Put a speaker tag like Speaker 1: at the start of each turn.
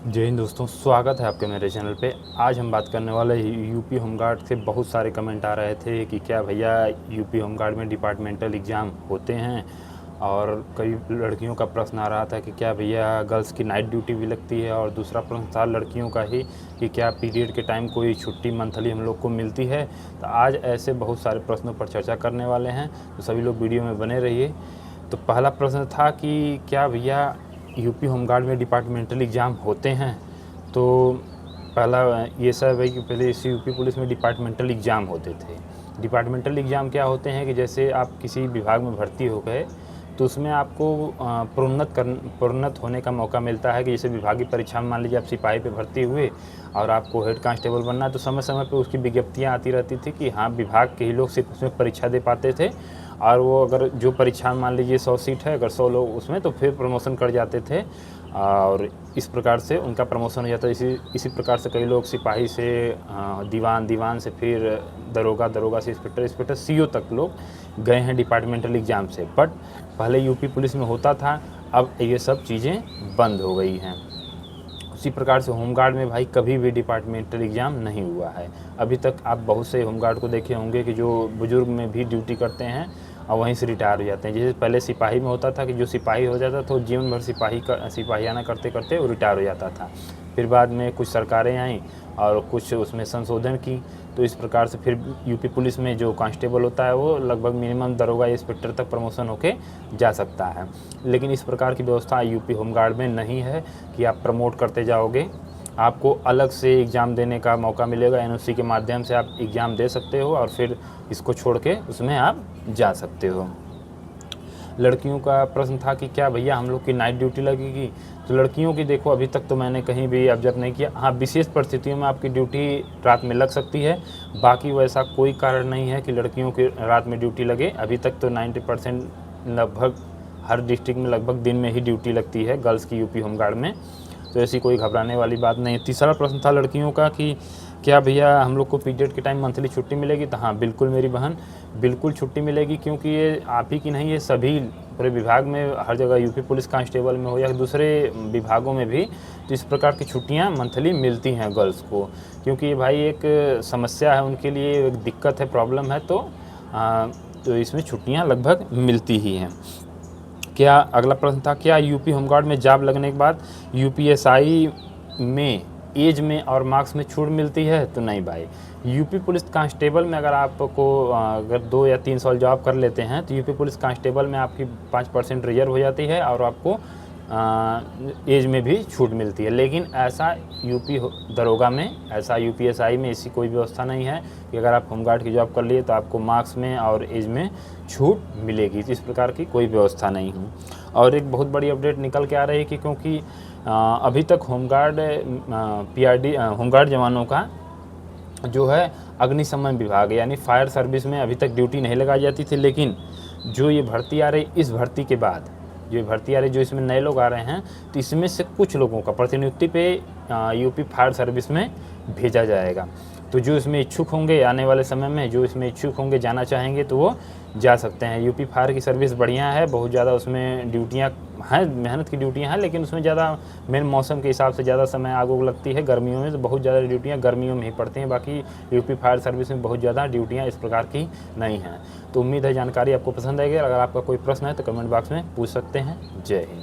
Speaker 1: जय हिंद दोस्तों, स्वागत है आपके मेरे चैनल पे। आज हम बात करने वाले यूपी होमगार्ड से बहुत सारे कमेंट आ रहे थे कि क्या भैया यूपी होमगार्ड में डिपार्टमेंटल एग्ज़ाम होते हैं। और कई लड़कियों का प्रश्न आ रहा था कि क्या भैया गर्ल्स की नाइट ड्यूटी भी लगती है। और दूसरा प्रश्न था लड़कियों का ही कि क्या पीरियड के टाइम कोई छुट्टी मंथली हम लोग को मिलती है। तो आज ऐसे बहुत सारे प्रश्नों पर चर्चा करने वाले हैं, तो सभी लोग वीडियो में बने रहिए। तो पहला प्रश्न था कि क्या भैया यूपी होमगार्ड में डिपार्टमेंटल एग्ज़ाम होते हैं। तो पहला ये सब है कि पहले इस यूपी पुलिस में डिपार्टमेंटल एग्ज़ाम होते थे। डिपार्टमेंटल एग्ज़ाम क्या होते हैं कि जैसे आप किसी विभाग में भर्ती हो गए तो उसमें आपको प्रोन्नत होने का मौका मिलता है कि जैसे विभागीय परीक्षा में मान लीजिए आप सिपाही पे भर्ती हुए और आपको हेड कांस्टेबल बनना है, तो समय समय पे उसकी विज्ञप्तियाँ आती रहती थी कि हाँ, विभाग के ही लोग सिर्फ उसमें परीक्षा दे पाते थे। और वो अगर जो परीक्षा मान लीजिए 100 सीट है, अगर 100 लोग उसमें, तो फिर प्रमोशन कर जाते थे और इस प्रकार से उनका प्रमोशन हो जाता है। इसी प्रकार से कई लोग सिपाही से दीवान, दीवान से फिर दरोगा, दरोगा से इंस्पेक्टर, इंस्पेक्टर सीओ तक लोग गए हैं डिपार्टमेंटल एग्ज़ाम से। बट पहले यूपी पुलिस में होता था, अब ये सब चीज़ें बंद हो गई हैं। उसी प्रकार से होमगार्ड में भाई कभी भी डिपार्टमेंटल एग्ज़ाम नहीं हुआ है। अभी तक आप बहुत से होमगार्ड को देखे होंगे कि जो बुज़ुर्ग में भी ड्यूटी करते हैं और वहीं से रिटायर हो जाते हैं। जैसे पहले सिपाही में होता था कि जो सिपाही हो जाता था वो जीवन भर सिपाहियाना करते करते वो रिटायर हो जाता था। फिर बाद में कुछ सरकारें आईं और कुछ उसमें संशोधन की, तो इस प्रकार से फिर यूपी पुलिस में जो कांस्टेबल होता है वो लगभग मिनिमम दरोगा या इंस्पेक्टर तक प्रमोशन होके जा सकता है। लेकिन इस प्रकार की व्यवस्था यूपी होमगार्ड में नहीं है कि आप प्रमोट करते जाओगे। आपको अलग से एग्ज़ाम देने का मौका मिलेगा, एनओसी के माध्यम से आप एग्ज़ाम दे सकते हो और फिर इसको छोड़ के उसमें आप जा सकते हो। लड़कियों का प्रश्न था कि क्या भैया हम लोग की नाइट ड्यूटी लगेगी। तो लड़कियों की देखो, अभी तक तो मैंने कहीं भी ऑब्जर्व नहीं किया। हाँ, विशेष परिस्थितियों में आपकी ड्यूटी रात में लग सकती है, बाकी वैसा कोई कारण नहीं है कि लड़कियों की रात में ड्यूटी लगे। अभी तक तो 90% लगभग हर डिस्ट्रिक्ट में लगभग दिन में ही ड्यूटी लगती है गर्ल्स की यूपी होमगार्ड में, तो ऐसी कोई घबराने वाली बात नहीं है। तीसरा प्रश्न था लड़कियों का कि क्या भैया हम लोग को पीरियड के टाइम मंथली छुट्टी मिलेगी। तो हाँ, बिल्कुल मेरी बहन, बिल्कुल छुट्टी मिलेगी, क्योंकि ये आप ही की नहीं, ये सभी पूरे विभाग में हर जगह यूपी पुलिस कांस्टेबल में हो या दूसरे विभागों में भी तो इस प्रकार की छुट्टियां मंथली मिलती हैं गर्ल्स को। क्योंकि ये भाई एक समस्या है उनके लिए, एक दिक्कत है, प्रॉब्लम है, तो इसमें छुट्टियाँ लगभग मिलती ही हैं। क्या अगला प्रश्न था, क्या यूपी होमगार्ड में जॉब लगने के बाद यूपीएसआई में एज में और मार्क्स में छूट मिलती है। तो नहीं भाई, यूपी पुलिस कांस्टेबल में अगर आपको अगर 2 या 3 साल जॉब कर लेते हैं तो यूपी पुलिस कांस्टेबल में आपकी 5% रिजर्व हो जाती है और आपको एज में भी छूट मिलती है। लेकिन ऐसा यूपी दरोगा में, ऐसा यूपीएसआई में ऐसी कोई व्यवस्था नहीं है कि अगर आप होमगार्ड की जॉब कर लिए तो आपको मार्क्स में और एज में छूट मिलेगी। इस प्रकार की कोई व्यवस्था नहीं है। और एक बहुत बड़ी अपडेट निकल के आ रही है कि क्योंकि अभी तक होमगार्ड पीआरडी होमगार्ड जवानों का जो है अग्निशमन विभाग यानी फायर सर्विस में अभी तक ड्यूटी नहीं लगाई जाती थी। लेकिन जो ये भर्ती आ रही, इस भर्ती के बाद जो ये भर्ती आ रही, जो इसमें नए लोग आ रहे हैं, तो इसमें से कुछ लोगों का प्रतिनियुक्ति पे यूपी फायर सर्विस में भेजा जाएगा। तो जो इसमें इच्छुक होंगे आने वाले समय में, जो इसमें इच्छुक होंगे, जाना चाहेंगे, तो वो जा सकते हैं। यूपी फायर की सर्विस बढ़िया है, बहुत ज़्यादा उसमें ड्यूटियाँ हैं, मेहनत की ड्यूटियाँ हैं, लेकिन उसमें ज़्यादा मेन मौसम के हिसाब से ज़्यादा समय आग उग लगती है। गर्मियों में तो बहुत ज़्यादा ड्यूटियाँ गर्मियों में ही पड़ती हैं, बाकी यूपी फायर सर्विस में बहुत ज़्यादा ड्यूटियाँ इस प्रकार की नहीं हैं। तो उम्मीद है जानकारी आपको पसंद आएगी। अगर आपका कोई प्रश्न है तो कमेंट बॉक्स में पूछ सकते हैं। जय हिंद।